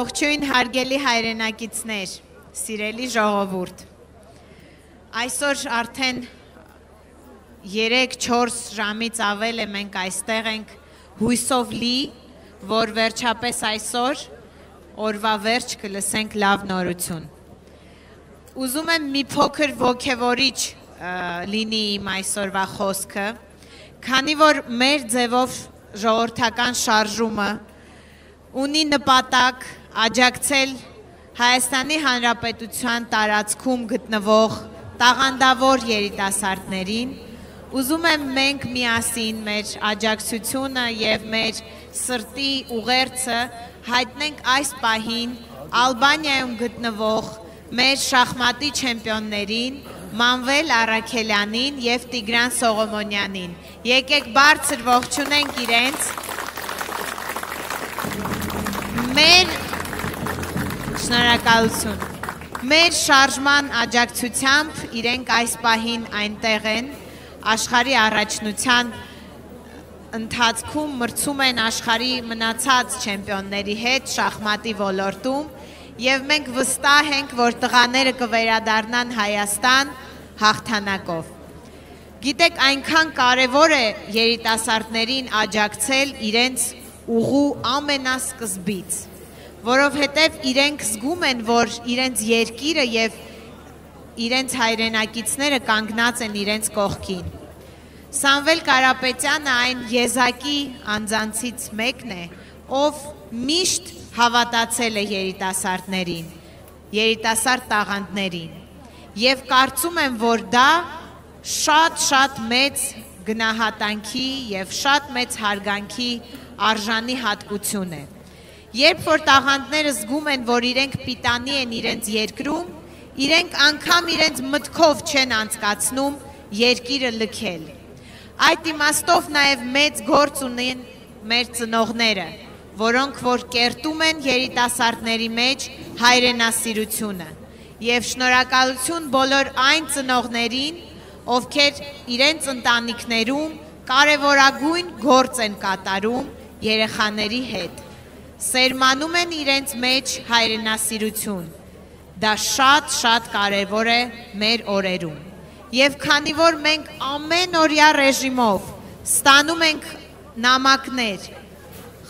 Ողջույն հարգելի հայրենակիցներ, սիրելի ժողովուրդ։ Այսօր արդեն 3-4 ժամից ավել է մենք այստեղ ենք հույսով լի, որ վերջապես այսօր օրվա վերջ կլսենք լավ նորություն։ Ուզում եմ մի փոքր ոգևորիչ լինի իմ այսօրվա խոսքը, քանի որ մեր ձևով ժողովրդական շարժումը ունի նպատակ աջակցել Հայաստանի Հանրապետության տարածքում գտնվող տաղանդավոր երիտասարդներին, ուզում եմ մենք միասին մեր աջակցությունը եւ մեր սրտի ուղերձը հայտնենք այս պահին Ալբանիայում գտնվող մեր շախմատի չեմպիոններին Մանվել Առաքելյանին եւ Տիգրան Սողոմոնյանին։ Եկեք բարձր ողջունենք իրենց։ Շնորհակալություն։ Մեր շարժման աջակցությամբ իրենք այս պահին այնտեղ են, աշխարհի առաջնության ընթացքում մրցում են աշխարհի մնացած չեմպիոնների հետ շախմատի ոլորտում եւ մենք վստահ ենք, որ տղաները կվերադառնան Հայաստան հաղթանակով։ Գիտեք, այնքան կարևոր է երիտասարդներին աջակցել իրենց ուղու ամենասկզբից, որովհետև իրենք զգում են, որ իրենց երկիրը եւ իրենց հայրենակիցները կանգնած են իրենց կողքին։ Սամվել Կարապետյանը այն եզակի անձանցից մեկն է, ով միշտ հավատացել է երիտասարդներին, երիտասարդ տաղանդներին, եւ կարծում եմ, որ դա շատ մեծ գնահատանքի եւ շատ մեծ հարգանքի արժանի հատկություն է։ Երբ որ տաղանդները զգում են, որ իրենք պիտանի են իրենց երկրում, իրենք անգամ իրենց մտքով չեն անցկացնում երկիրը լքել։ Այդ իմաստով նաև մեծ գործ ունեն մեր ծնողները, որոնք որ կերտում են երիտասարդների մեջ հայրենասիրությունը։ Եվ շնորհակալություն բոլոր այն ծնողներին, ովքեր իրենց ընտանիքներում կարևորագույն գործ են կատարում երեխաների հետ։ Սերմանում են իրենց մեջ հայրենասիրություն։ Դա շատ կարևոր է մեր օրերում։ Եվ քանի որ մենք ամենօրյա ռեժիմով ստանում ենք նամակներ,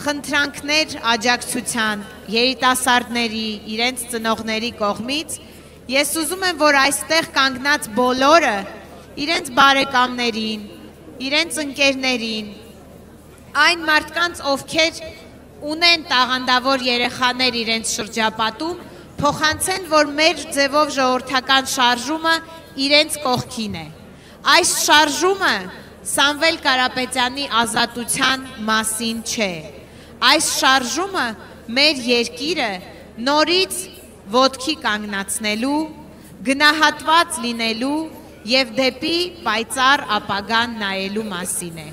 խնդրանքներ աջակցության երիտասարդների, իրենց ծնողների կողմից, ես ուզում եմ, որ այստեղ կանգնած բոլորը իրենց բարեկամներին, իրենց ընկերներին, այն մարդկանց, ովքեր ունեն տաղանդավոր երեխաներ իրենց շրջապատում, փոխանցեն, որ մեր ձևով ժողովրդական շարժումը իրենց կողքին է։ Այս շարժումը Սամվել Կարապետյանի ազատության մասին չէ։ Այս շարժումը մեր երկիրը նորից ոտքի կանգնացնելու, գնահատված լինելու եւ դեպի պայծառ ապագան նայելու մասին է։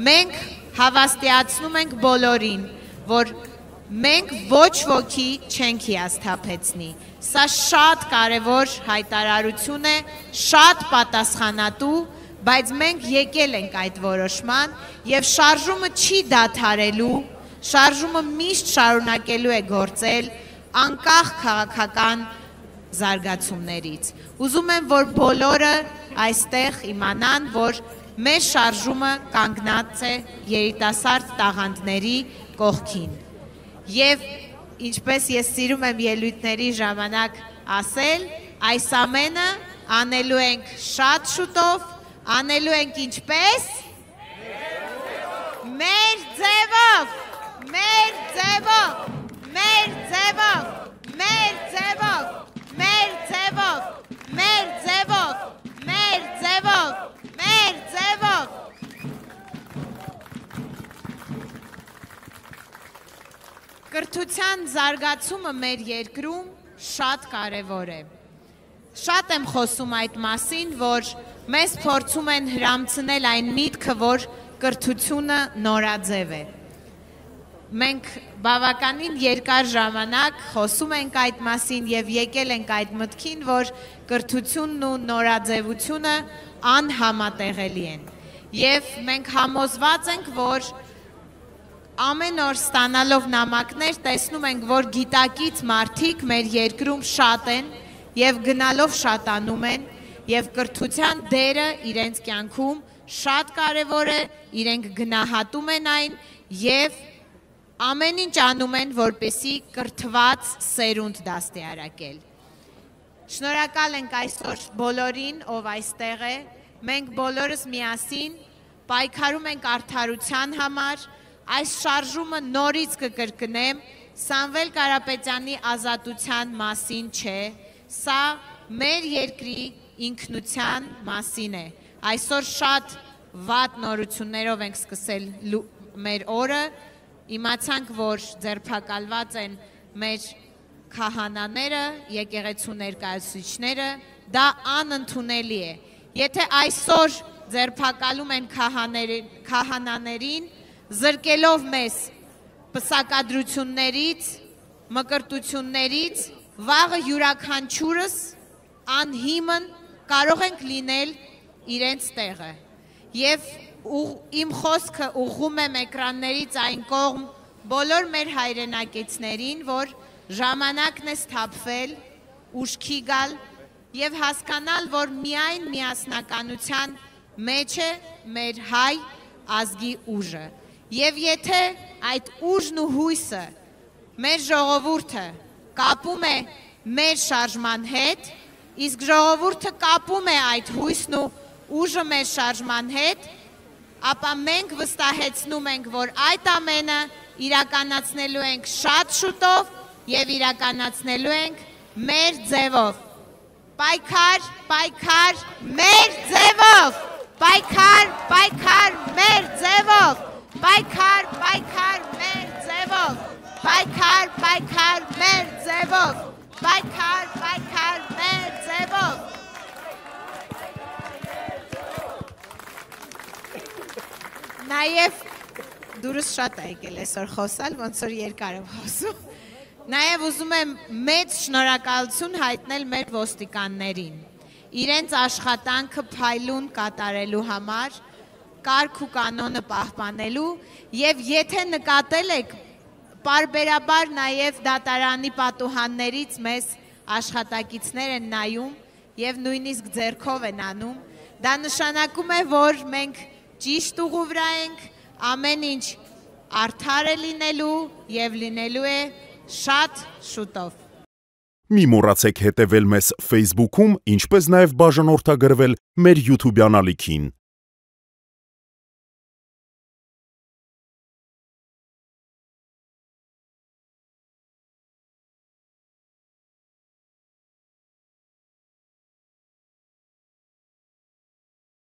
Մենք հավաստիացնում ենք բոլորին, որ մենք ոչ ոքի չենք հիասթափեցնի։ Սա շատ կարևոր հայտարարություն է, շատ պատասխանատու, բայց մենք եկել ենք այդ որոշման եւ շարժումը չի դադարելու, շարժումը միշտ շարունակելու է գործել անկախ քաղաքական զարգացումներից։ Ուզում եմ, որ բոլորը այստեղ իմանան, որ մեր շարժումը կանգնած է երիտասարդ տաղանդների կողքին։ Եվ ինչպես ես սիրում եմ ելույթների ժամանակ ասել, այս ամենը անելու ենք շատ շուտով, անելու ենք ինչպես? Մեր ձևով, մեր ձևով, մեր ձևով, մեր ձևով, մեր ձևով, մեր ձևով, մեր ձևով, մեր ձևով։ Կրթության զարգացումը մեր երկրում շատ կարևոր է։ Շատ եմ խոսում այդ մասին, որ մեզ փորձում են հրամցնել այն միտքը, որ կրթությունը նորաձև է։ Մենք բավականին երկար ժամանակ խոսում ենք այդ մասին եւ եկել ենք այդ մտքին, որ կրթությունն ու նորաձևությունը անհամատեղելի են։ Եվ մենք համոզված ենք, որ ամեն օր ստանալով նամակներ տեսնում ենք, որ գիտակից մարդիկ մեր երկրում շատ են եւ գնալով շատանում են եւ կրթության դերը իրենց կյանքում շատ կարեւոր է, իրենք գնահատում են այն եւ ամեն ինչ անում են, որպեսզի կրթված սերունդ դաստիարակել։ Շնորհակալ ենք այսօր բոլորին, ով այստեղ է։ Մենք բոլորս միասին պայքարում ենք արդարության համար։ Այս շարժումը նորից կկրկնեմ, Սամվել Կարապետյանի ազատության մասին չէ, սա մեր երկրի ինքնության մասին է։ Այսօր շատ վատ նորություններով ենք սկսել մեր օրը, իմացանք, որ ձերբակալված են մեր քահանաները, եկեղեցու ներկայացուցիչները, դա անընդունելի է։ Եթե այսօր ձերբակալում են քահանաներին, զրկելով մեզ պսակադրություններից, մկրտություններից, վաղը յուրաքանչյուրս անհիմն կարող ենք լինել իրենց տեղը։ Եվ իմ խոսքը ուղղում եմ էկրաններից այն կողմ բոլոր մեր հայրենակիցներին, որ ժամանակն է սթափվել, ուշքի գալ եւ հասկանալ, որ միայն միասնականության մեջ է մեր հայ ազգի ուժը։ Եվ եթե այդ ուժն ու հույսը մեր ժողովուրդը կապում է մեր շարժման հետ, իսկ ժողովուրդը կապում է այդ հույսն ու ուժը մեր շարժման հետ, ապա մենք վստահեցնում ենք, որ այդ ամենը իրականացնելու ենք շատ շուտով եւ իրականացնելու ենք մեր ձևով։ Պայքար, պայքար մեր ձևով։ Պայքար, պայքար մեր ձևով։ Պայքար, պայքար մեր ձևով։ Պայքար, պայքար մեր ձևով։ Պայքար, պայքար մեր ձևով։ Նաև դուրս շատ է եկել այսօր խոսալ, ոնց որ երկար եմ խոսում։ Նաև ուզում եմ մեծ շնորհակալություն հայտնել մեր ոստիկաններին։ Իրենց աշխատանքը փայլուն կատարելու համար, կարգ ու կանոնը պահպանելու եւ եթե նկատել եք, պարբերաբար նաև դատարանի պատուհաններից մեզ աշխատակիցներ են նայում եւ նույնիսկ ձեռքով են անում, դա նշանակում է, որ մենք ճիշտ ուղու վրա ենք, ամեն ինչ արդար է լինելու եւ լինելու է շատ շուտով։ Մի մոռացեք հետևել մեզ Facebook-ում, ինչպես նաև բաժանորդագրվել մեր YouTube-յան ալիքին։